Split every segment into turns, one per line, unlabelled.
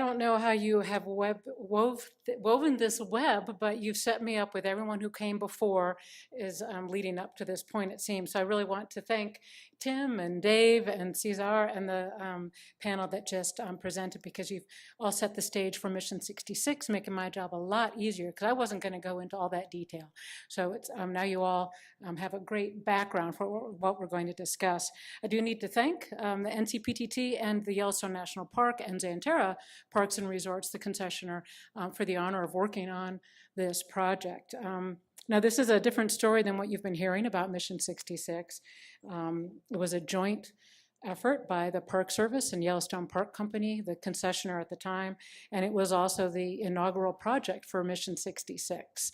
don't know how you have woven this web, but you've set me up with everyone who came before is leading up to this point, it seems. So I really want to thank Tim and Dave and Cesar and the panel that just presented, because you've all set the stage for Mission 66, making my job a lot easier, because I wasn't going to go into all that detail. So it's now you all have a great background for what we're going to discuss. I do need to thank the NCPTT and the Yellowstone National Park and Xanterra Parks and Resorts, the concessioner, for the honor of working on this project. Now, this is a different story than what you've been hearing about Mission 66. It was a joint effort by the Park Service and Yellowstone Park Company, the concessioner at the time, and it was also the inaugural project for Mission 66.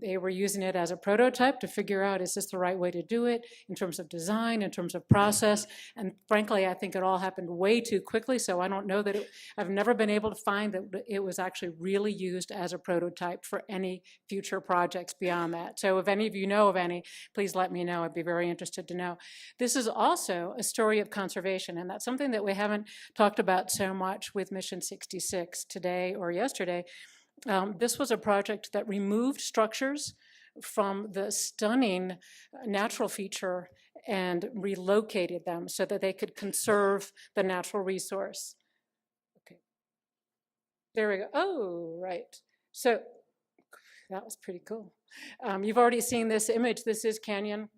They were using it as a prototype to figure out, is this the right way to do it in terms of design, in terms of process, and frankly, I think it all happened way too quickly, so I don't know that I've never been able to find that it was actually really used as a prototype for any future projects beyond that. So if any of you know of any, please let me know. I'd be very interested to know. This is also a story of conservation, and that's something that we haven't talked about so much with Mission 66 today or yesterday. This was a project that removed structures from the stunning natural feature and relocated them so that they could conserve the natural resource. Okay, there we go. Oh, right. So that was pretty cool. You've already seen this image. This is Canyon,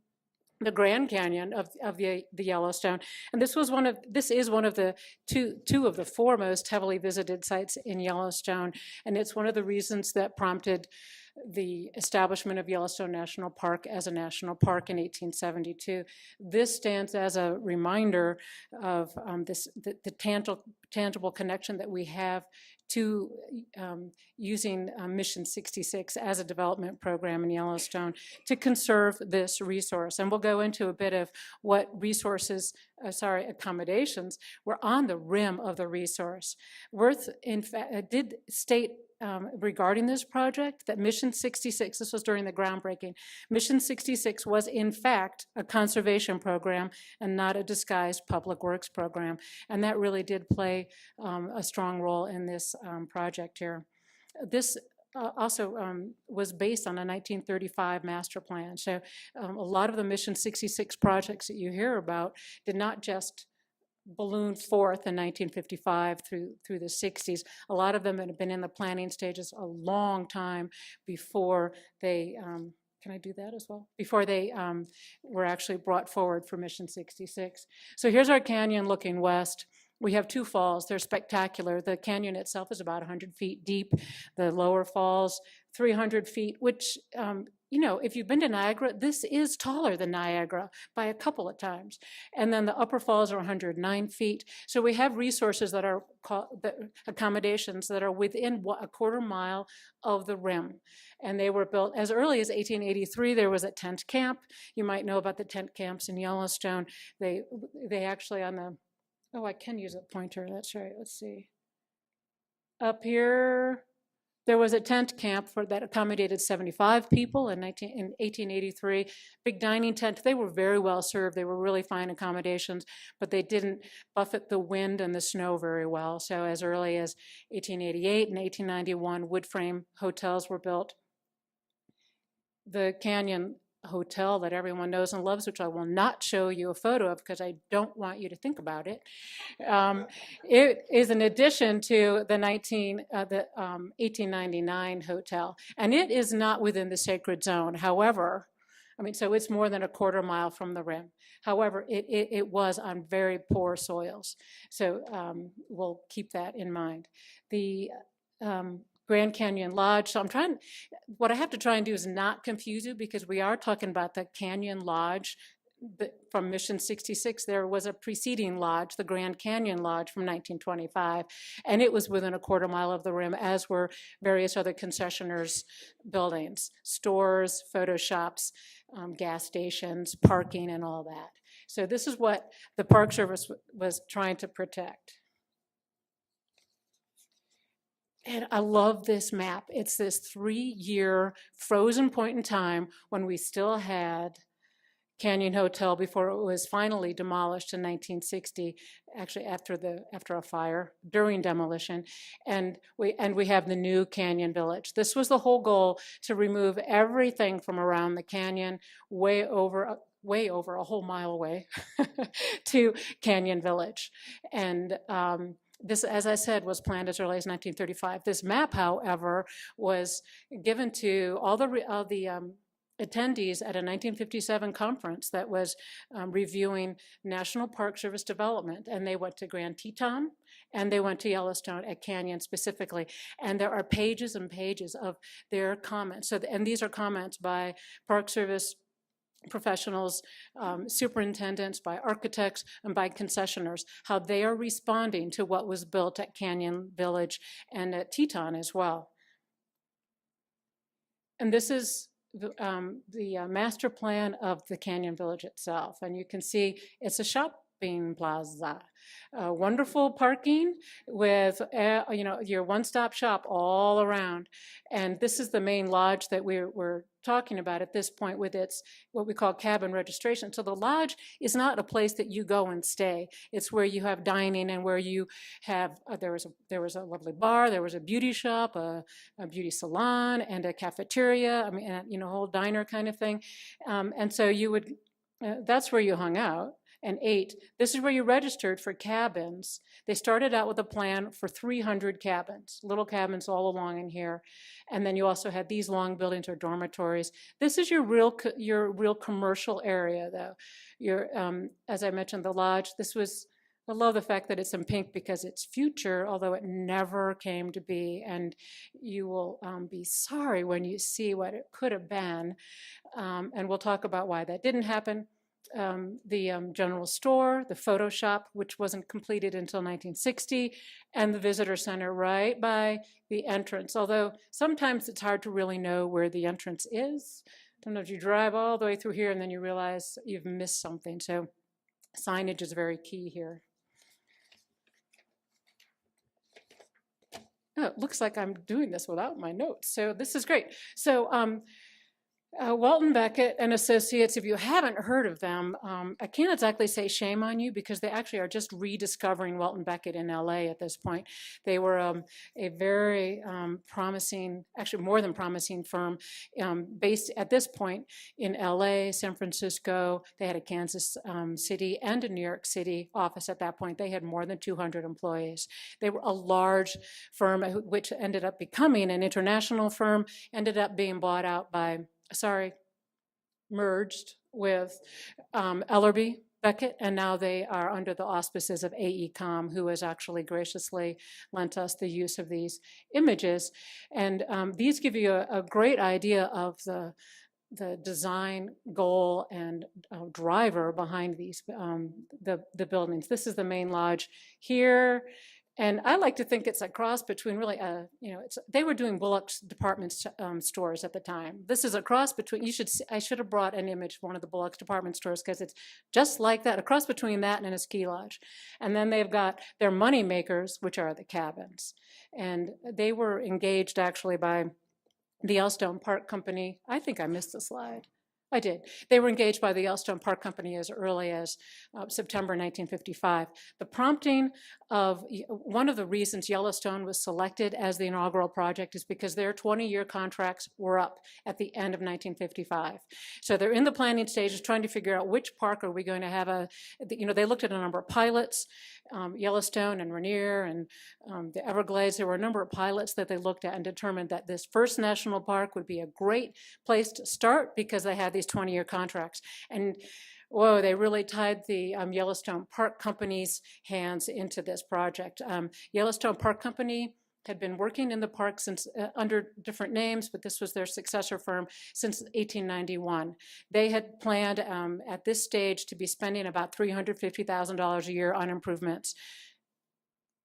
the Grand Canyon of the Yellowstone, and this is one of the two of the four most heavily visited sites in Yellowstone, and it's one of the reasons that prompted the establishment of Yellowstone National Park as a national park in 1872. This stands as a reminder of the tangible connection that we have to using Mission 66 as a development program in Yellowstone to conserve this resource. And we'll go into a bit of what accommodations were on the rim of the resource. Worth, in fact, did state regarding this project that Mission 66, this was during the groundbreaking, Mission 66 was in fact a conservation program and not a disguised public works program. And that really did play a strong role in this project here. This also was based on a 1935 master plan. So a lot of the Mission 66 projects that you hear about did not just ballooned forth in 1955 through the 60s. A lot of them had been in the planning stages a long time before they, can I do that as well? Before they were actually brought forward for Mission 66. So here's our canyon looking west. We have two falls. They're spectacular. The canyon itself is about 100 feet deep. The lower falls, 300 feet, which, you know, if you've been to Niagara, this is taller than Niagara by a couple of times. And then the upper falls are 109 feet. So we have resources that are accommodations that are within a quarter mile of the rim. And they were built as early as 1883. There was a tent camp. You might know about the tent camps in Yellowstone. They actually on the, oh, I can use a pointer. That's right. Let's see. Up here, there was a tent camp that accommodated 75 people in 1883. Big dining tent. They were very well served. They were really fine accommodations, but they didn't buffet the wind and the snow very well. So as early as 1888 and 1891, wood frame hotels were built. The Canyon Hotel that everyone knows and loves, which I will not show you a photo of because I don't want you to think about it. It is an addition to the 1899 hotel, and it is not within the sacred zone. However, I mean, so it's more than a quarter mile from the rim. However, it was on very poor soils, so we'll keep that in mind. The Grand Canyon Lodge. So what I have to try and do is not confuse you because we are talking about the Canyon Lodge from Mission 66. There was a preceding lodge, the Grand Canyon Lodge from 1925, and it was within a quarter mile of the rim, as were various other concessioners' buildings, stores, photo shops, gas stations, parking, and all that. So this is what the Park Service was trying to protect. And I love this map. It's this 3-year frozen point in time when we still had Canyon Hotel before it was finally demolished in 1960, actually after a fire during demolition, and we have the new Canyon Village. This was the whole goal, to remove everything from around the canyon, way over a whole mile away to Canyon Village. And this, as I said, was planned as early as 1935. This map, however, was given to all the attendees at a 1957 conference that was reviewing National Park Service development, and they went to Grand Teton and they went to Yellowstone at Canyon specifically, and there are pages and pages of their comments. So, and these are comments by Park Service professionals, superintendents, by architects, and by concessioners, how they are responding to what was built at Canyon Village and at Teton as well. And this is the master plan of the Canyon Village itself. And you can see it's a shopping plaza. Wonderful parking with, your one-stop shop all around. And this is the main lodge that we're talking about at this point, with its what we call cabin registration. So the lodge is not a place that you go and stay. It's where you have dining and where you have, there was a lovely bar, there was a beauty shop, a beauty salon, and a cafeteria, a whole diner kind of thing. And so you would, that's where you hung out and ate. This is where you registered for cabins. They started out with a plan for 300 cabins, little cabins all along in here. And then you also had these long buildings or dormitories. This is your real commercial area, though. As I mentioned, the lodge, I love the fact that it's in pink because it's future, although it never came to be. And you will be sorry when you see what it could have been. And we'll talk about why that didn't happen. The general store, the photo shop, which wasn't completed until 1960, and the visitor center right by the entrance. Although sometimes it's hard to really know where the entrance is. Sometimes you drive all the way through here and then you realize you've missed something. So signage is very key here. Oh, it looks like I'm doing this without my notes. So this is great. So Walton Beckett and Associates, if you haven't heard of them, I can't exactly say shame on you because they actually are just rediscovering Walton Beckett in LA at this point. They were a very promising, actually more than promising firm based at this point in LA, San Francisco. They had a Kansas City and a New York City office at that point. They had more than 200 employees. They were a large firm which ended up becoming an international firm, ended up being bought out by merged with Ellerbe Beckett, and now they are under the auspices of AECOM, who has actually graciously lent us the use of these images. And these give you a great idea of the design goal and driver behind these the buildings. This is the main lodge here. And I like to think it's a cross between really, they were doing Bullock's department stores at the time. This is a cross between, I should have brought an image of one of the Bullock's department stores because it's just like that, a cross between that and a ski lodge. And then they've got their money makers, which are the cabins. And they were engaged actually by the Yellowstone Park Company. I think I missed the slide. I did. They were engaged by the Yellowstone Park Company as early as September 1955. The prompting of one of the reasons Yellowstone was selected as the inaugural project is because their 20-year contracts were up at the end of 1955. So they're in the planning stages trying to figure out which park are we going to have they looked at a number of pilots, Yellowstone and Rainier and the Everglades. There were a number of pilots that they looked at and determined that this first national park would be a great place to start because they had these 20-year contracts. And whoa, they really tied the Yellowstone Park Company's hands into this project. Yellowstone Park Company had been working in the park since under different names, but this was their successor firm since 1891. They had planned at this stage to be spending about $350,000 a year on improvements.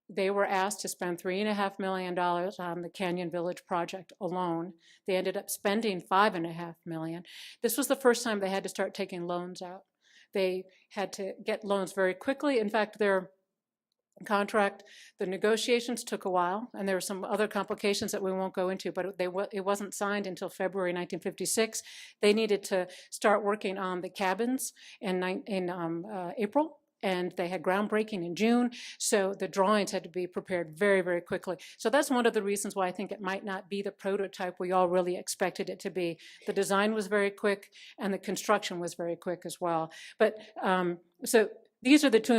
They were asked to spend $3.5 million on the Canyon Village project alone. They ended up spending $5.5 million. This was the first time they had to start taking loans out. They had to get loans very quickly. In fact, their contract. The negotiations took a while, and there were some other complications that we won't go into, but it wasn't signed until February 1956. They needed to start working on the cabins in April, and they had groundbreaking in June, so the drawings had to be prepared very, very quickly. So that's one of the reasons why I think it might not be the prototype we all really expected it to be. The design was very quick, and the construction was very quick as well. But so these are the two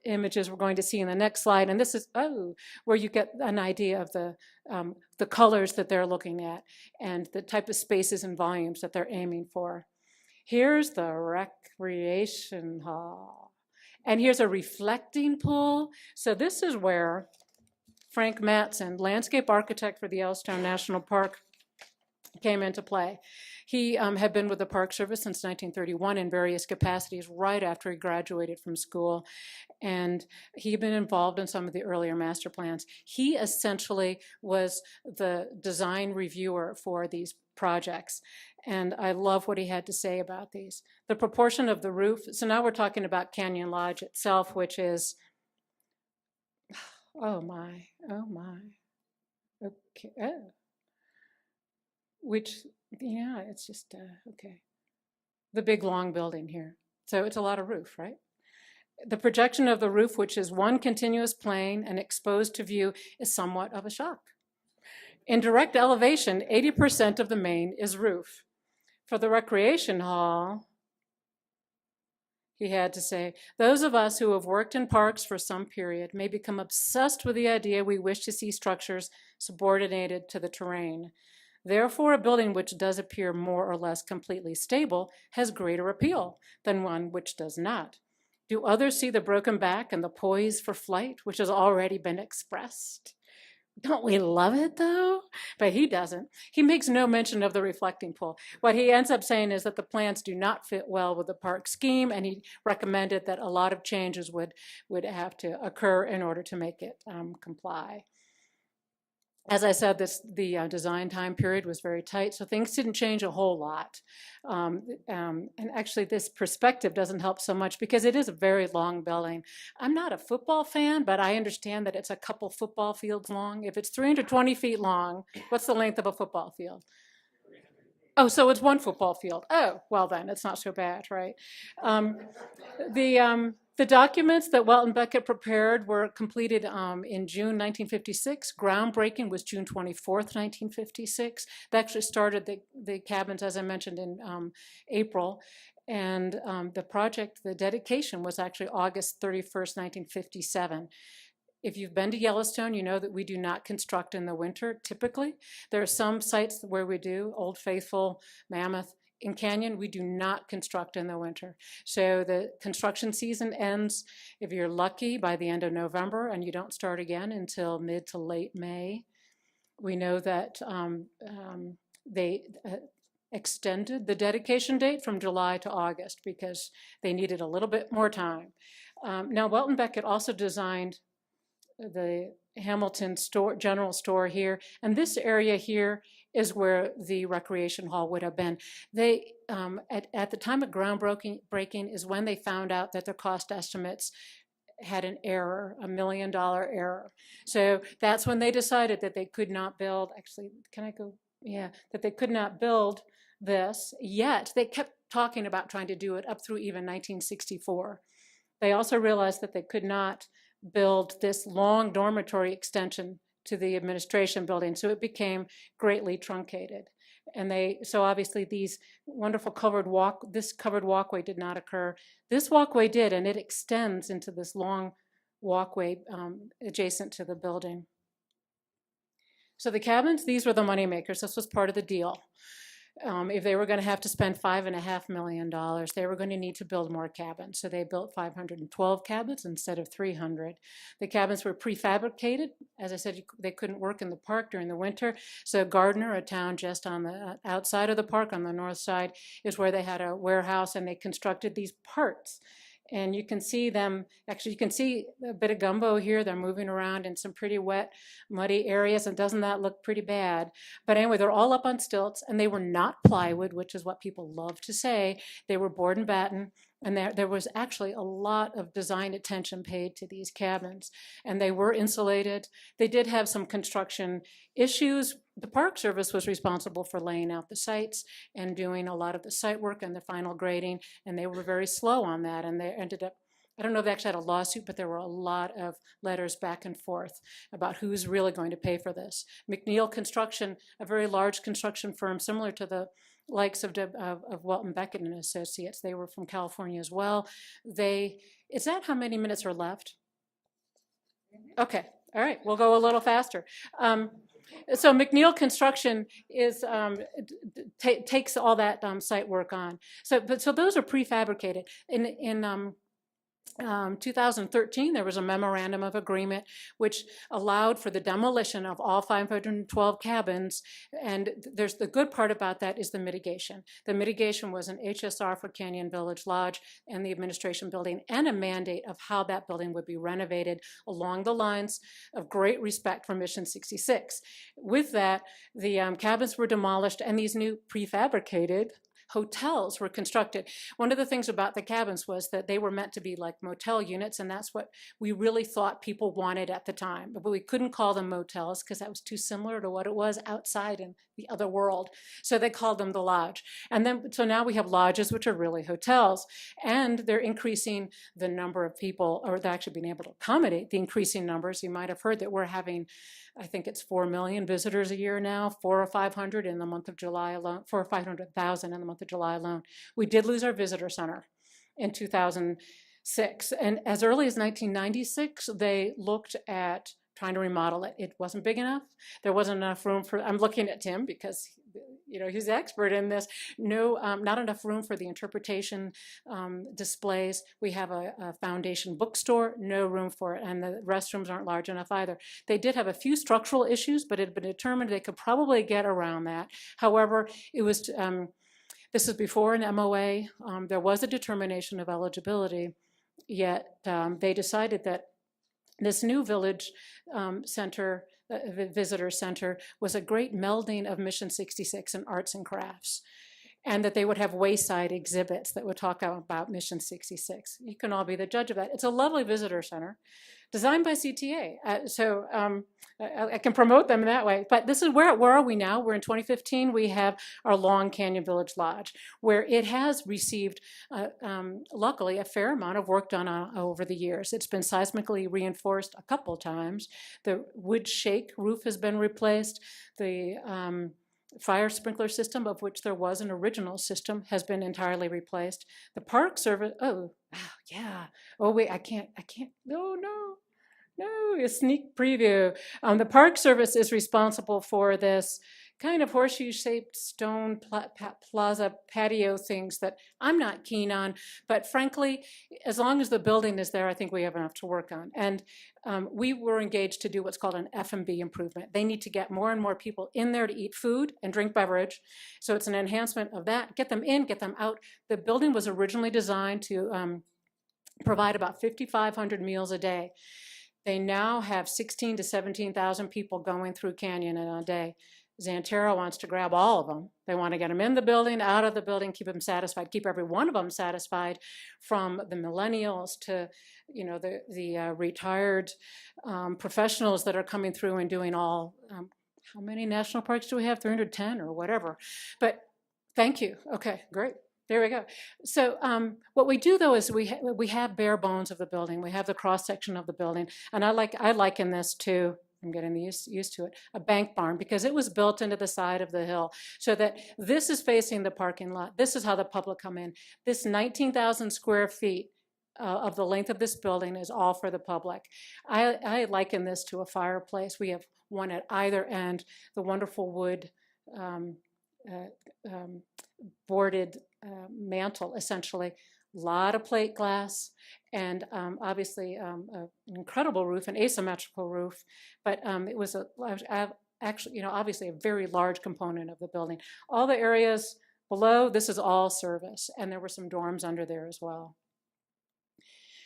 images we're going to see in the next slide, and this is, where you get an idea of the colors that they're looking at and the type of spaces and volumes that they're aiming for. Here's the recreation hall, and here's a reflecting pool. So this is where Frank Mattson, landscape architect for the Yellowstone National Park, came into play. He had been with the Park Service since 1931 in various capacities right after he graduated from school, and he'd been involved in some of the earlier master plans. He essentially was the design reviewer for these projects, and I love what he had to say about these. The proportion of the roof, so now we're talking about Canyon Lodge itself, which is, oh my, okay, which, yeah, it's just, okay. The big long building here. So it's a lot of roof, right? The projection of the roof, which is one continuous plane and exposed to view, is somewhat of a shock. In direct elevation, 80% of the main is roof. For the recreation hall, he had to say, those of us who have worked in parks for some period may become obsessed with the idea we wish to see structures subordinated to the terrain. Therefore, a building which does appear more or less completely stable has greater appeal than one which does not. Do others see the broken back and the poise for flight, which has already been expressed? Don't we love it, though? But he doesn't. He makes no mention of the reflecting pool. What he ends up saying is that the plans do not fit well with the park scheme, and he recommended that a lot of changes would have to occur in order to make it comply. As I said, the design time period was very tight, so things didn't change a whole lot. And actually, this perspective doesn't help so much because it is a very long building. I'm not a football fan, but I understand that it's a couple football fields long. If it's 320 feet long, what's the length of a football field? Oh, so it's one football field. Oh, well then, it's not so bad, right? The documents that Welton Beckett prepared were completed in June 1956. Groundbreaking was June 24th, 1956. They actually started the cabins, as I mentioned, in April. And the project, the dedication, was actually August 31st, 1957. If you've been to Yellowstone, you know that we do not construct in the winter, typically. There are some sites where we do, Old Faithful, Mammoth. In Canyon, we do not construct in the winter. So the construction season ends, if you're lucky, by the end of November, and you don't start again until mid to late May. We know that they extended the dedication date from July to August because they needed a little bit more time. Now, Welton Beckett also designed the Hamilton general store here, and this area here is where the recreation hall would have been. They, at the time of groundbreaking is when they found out that their cost estimates had an error, $1 million error. So that's when they decided that they could not build, actually, can I go? Yeah, that they could not build this, yet they kept talking about trying to do it up through even 1964. They also realized that they could not build this long dormitory extension to the administration building, so it became greatly truncated. And so obviously these wonderful this covered walkway did not occur. This walkway did, and it extends into this long walkway adjacent to the building. So the cabins, these were the money makers. This was part of the deal. If they were going to have to spend $5.5 million, they were going to need to build more cabins. So they built 512 cabins instead of 300. The cabins were prefabricated. As I said, they couldn't work in the park during the winter. So Gardner, a town just on the outside of the park on the north side, is where they had a warehouse, and they constructed these parts. And you can see them, actually you can see a bit of gumbo here. They're moving around in some pretty wet, muddy areas, and doesn't that look pretty bad? But anyway, they're all up on stilts, and they were not plywood, which is what people love to say. They were board and batten, And there was actually a lot of design attention paid to these cabins, and they were insulated. They did have some construction issues. The Park Service was responsible for laying out the sites and doing a lot of the site work and the final grading, and they were very slow on that, and they ended up, I don't know if they actually had a lawsuit, but there were a lot of letters back and forth about who's really going to pay for this. Mcneil Construction, a very large construction firm similar to the likes of Welton Beckett and Associates. They were from California as well. Is that how many minutes are left? Okay, all right, we'll go a little faster. So Mcneil Construction takes all that site work on. So those are prefabricated. In 2013, there was a Memorandum of Agreement which allowed for the demolition of all 512 cabins, and there's the good part about that is the mitigation. The mitigation was an HSR for Canyon Village Lodge and the administration building, and a mandate of how that building would be renovated along the lines of great respect for Mission 66. With that, the cabins were demolished and these new prefabricated hotels were constructed. One of the things about the cabins was that they were meant to be like motel units, and that's what we really thought people wanted at the time. But we couldn't call them motels because that was too similar to what it was outside in the other world. So they called them the lodge. And then, so now we have lodges, which are really hotels, and they're increasing the number of people, or they're actually being able to accommodate the increasing numbers. You might have heard that we're having, I think it's 4 million visitors a year now, 400 or 500 in the month of July alone, 400 or 500,000 in the month of July alone. We did lose our visitor center in 2006. And as early as 1996, they looked at trying to remodel it. It wasn't big enough. There wasn't enough room for, I'm looking at Tim because he's the expert in this. No, not enough room for the interpretation displays. We have a foundation bookstore, no room for it, and the restrooms aren't large enough either. They did have a few structural issues, but it had been determined they could probably get around that. However, it was, this is before an MOA. There was a determination of eligibility, yet they decided that this new village center, visitor center, was a great melding of Mission 66 and arts and crafts, and that they would have wayside exhibits that would talk about Mission 66. You can all be the judge of that. It's a lovely visitor center designed by CTA. I can promote them that way. But this is where are we now? We're in 2015. We have our Long Canyon Village Lodge, where it has received, luckily, a fair amount of work done over the years. It's been seismically reinforced a couple times. The wood shake roof has been replaced. The fire sprinkler system, of which there was an original system, has been entirely replaced. The Park Service, yeah. Oh, wait, I can't, no, a sneak preview. The Park Service is responsible for this kind of horseshoe-shaped stone plaza patio things that I'm not keen on, but frankly, as long as the building is there, I think we have enough to work on. And we were engaged to do what's called an F&B improvement. They need to get more and more people in there to eat food and drink beverage. So it's an enhancement of that. Get them in, get them out. The building was originally designed to provide about 5,500 meals a day. They now have 16 to 17,000 people going through Canyon in a day. Xanterra wants to grab all of them. They want to get them in the building, out of the building, keep them satisfied, keep every one of them satisfied, from the millennials to, the retired professionals that are coming through and doing all, how many national parks do we have? 310 or whatever. But thank you. Okay, great. There we go. So what we do, though, is we have bare bones of the building. We have the cross-section of the building. And I liken this to, I'm getting used to it, a bank barn, because it was built into the side of the hill so that this is facing the parking lot. This is how the public come in. This 19,000 square feet of the length of this building is all for the public. I liken this to a fireplace. We have one at either end, the wonderful wood boarded mantle, essentially. A lot of plate glass, and obviously an incredible roof, an asymmetrical roof, but it was actually, obviously a very large component of the building. All the areas below, this is all service, and there were some dorms under there as well.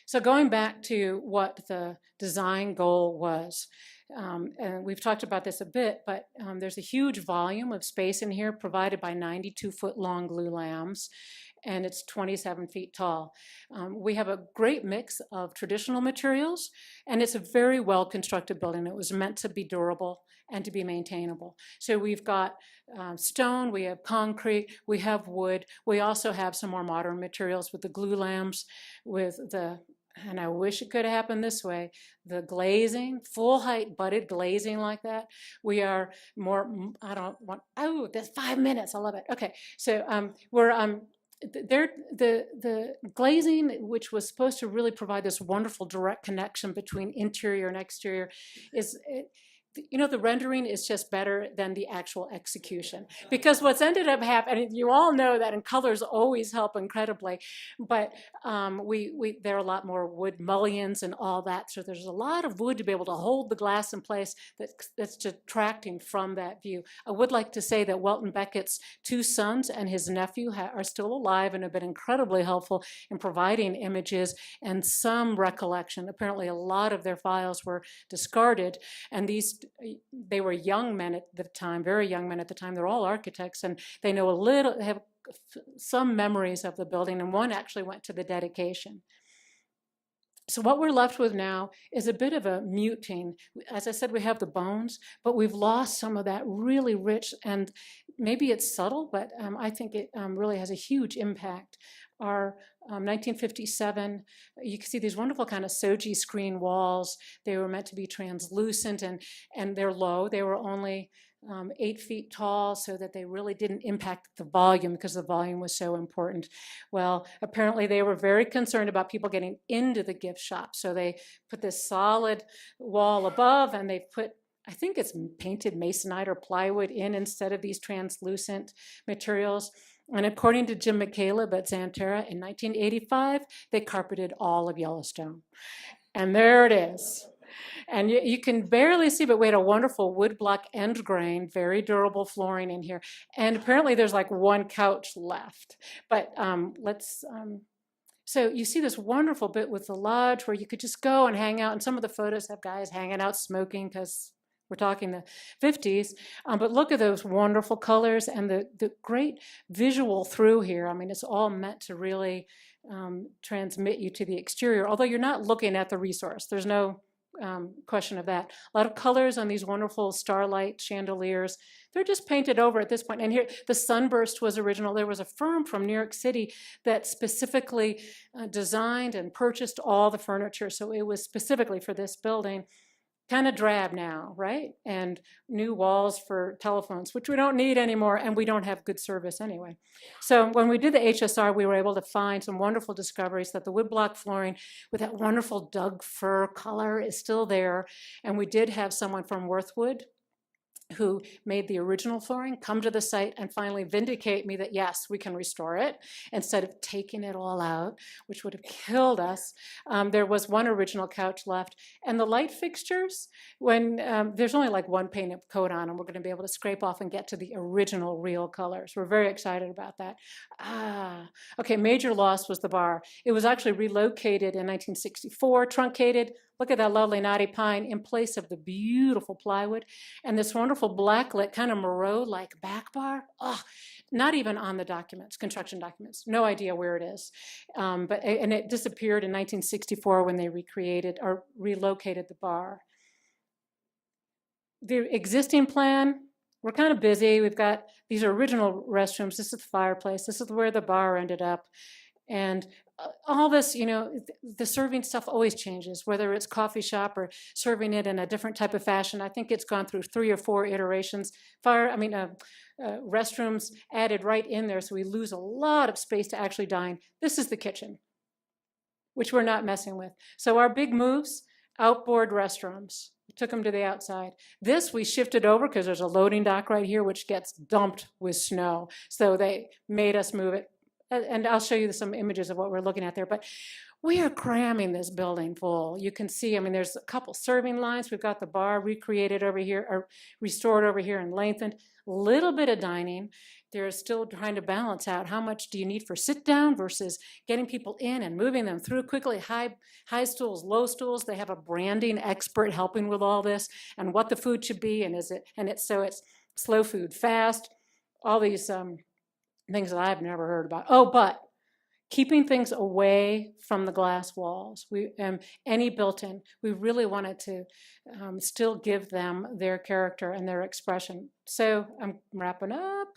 So going back to what the design goal was, and we've talked about this a bit, but there's a huge volume of space in here provided by 92-foot long glue lambs. and it's 27 feet tall. We have a great mix of traditional materials, and it's a very well-constructed building. It was meant to be durable and to be maintainable. So we've got stone, we have concrete, we have wood. We also have some more modern materials with the glue lamps, with the, and I wish it could have happened this way, the glazing, full height butted glazing like that. We are more, I don't want, oh, that's 5 minutes, I love it. Okay, so the glazing, which was supposed to really provide this wonderful direct connection between interior and exterior, is, the rendering is just better than the actual execution. Because what's ended up happening, you all know that, and colors always help incredibly, but there are a lot more wood mullions and all that, so there's a lot of wood to be able to hold the glass in place that's detracting from that view. I would like to say that Welton Beckett's 2 sons and his nephew are still alive and have been incredibly helpful in providing images and some recollection. Apparently a lot of their files were discarded, and they were young men at the time, very young men at the time. They're all architects, and they know have some memories of the building, and one actually went to the dedication. So what we're left with now is a bit of a muting. As I said, we have the bones, but we've lost some of that really rich, and maybe it's subtle, but I think it really has a huge impact. Our 1957, you can see these wonderful kind of soji screen walls. They were meant to be translucent, and they're low. They were only 8 feet tall, so that they really didn't impact the volume, because the volume was so important. Well, apparently they were very concerned about people getting into the gift shop, so they put this solid wall above, and they put, I think it's painted masonite or plywood in instead of these translucent materials. And according to Jim McCaleb at Xanterra, in 1985, they carpeted all of Yellowstone. And there it is. And you can barely see, but we had a wonderful wood block end grain, very durable flooring in here. And apparently there's like 1 couch left. But so you see this wonderful bit with the lodge where you could just go and hang out. And some of the photos have guys hanging out smoking, because we're talking the 50s, but look at those wonderful colors and the great visual through here. I mean, it's all meant to really transmit you to the exterior, although you're not looking at the resource. There's no question of that. A lot of colors on these wonderful Starlight Chandeliers. They're just painted over at this point. And here, the sunburst was original. There was a firm from New York City that specifically designed and purchased all the furniture, so it was specifically for this building. Kind of drab now, right? And new walls for telephones, which we don't need anymore, and we don't have good service anyway. So when we did the HSR, we were able to find some wonderful discoveries that the woodblock flooring with that wonderful Doug fir color is still there. And we did have someone from Worthwood, who made the original flooring, come to the site and finally vindicate me that yes, we can restore it, instead of taking it all out, which would have killed us. There was 1 original couch left. And the light fixtures, when there's only like 1 paint coat on them, we're gonna be able to scrape off and get to the original real colors. We're very excited about that. Okay, major loss was the bar. It was actually relocated in 1964, truncated. Look at that lovely knotty pine in place of the beautiful plywood, and this wonderful blacklit kind of Moreau-like back bar. Oh, not even on the documents, construction documents. No idea where it is. And it disappeared in 1964 when they recreated or relocated the bar. The existing plan, we're kind of busy. We've got these original restrooms. This is the fireplace. This is where the bar ended up. And all this, the serving stuff always changes, whether it's coffee shop or serving it in a different type of fashion. I think it's gone through 3 or 4 iterations. Restrooms added right in there, so we lose a lot of space to actually dine. This is the kitchen, which we're not messing with. So our big moves, outboard restrooms. We took them to the outside. This we shifted over because there's a loading dock right here, which gets dumped with snow. So they made us move it. And I'll show you some images of what we're looking at there, but we are cramming this building full. You can see, there's a couple serving lines. We've got the bar recreated over here, or restored over here and lengthened. A little bit of dining. They're still trying to balance out how much do you need for sit down versus getting people in and moving them through quickly. High stools, low stools. They have a branding expert helping with all this and what the food should be, and it's slow food, fast, all these things that I've never heard about. Oh, but keeping things away from the glass walls. Any built-in, we really wanted to still give them their character and their expression. So I'm wrapping up.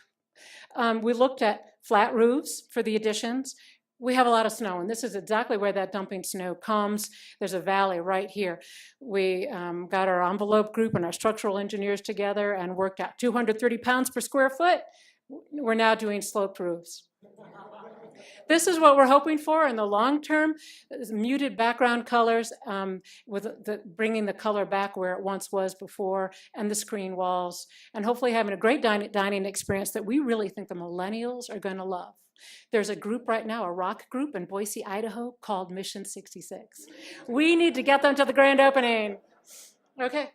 We looked at flat roofs for the additions. We have a lot of snow, and this is exactly where that dumping snow comes. There's a valley right here. We got our envelope group and our structural engineers together and worked out 230 pounds per square foot. We're now doing sloped roofs. This is what we're hoping for in the long term, muted background colors with bringing the color back where it once was before, and the screen walls, and hopefully having a great dining experience that we really think the millennials are going to love. There's a group right now, a rock group in Boise, Idaho, called Mission 66. We need to get them to the grand opening. Okay.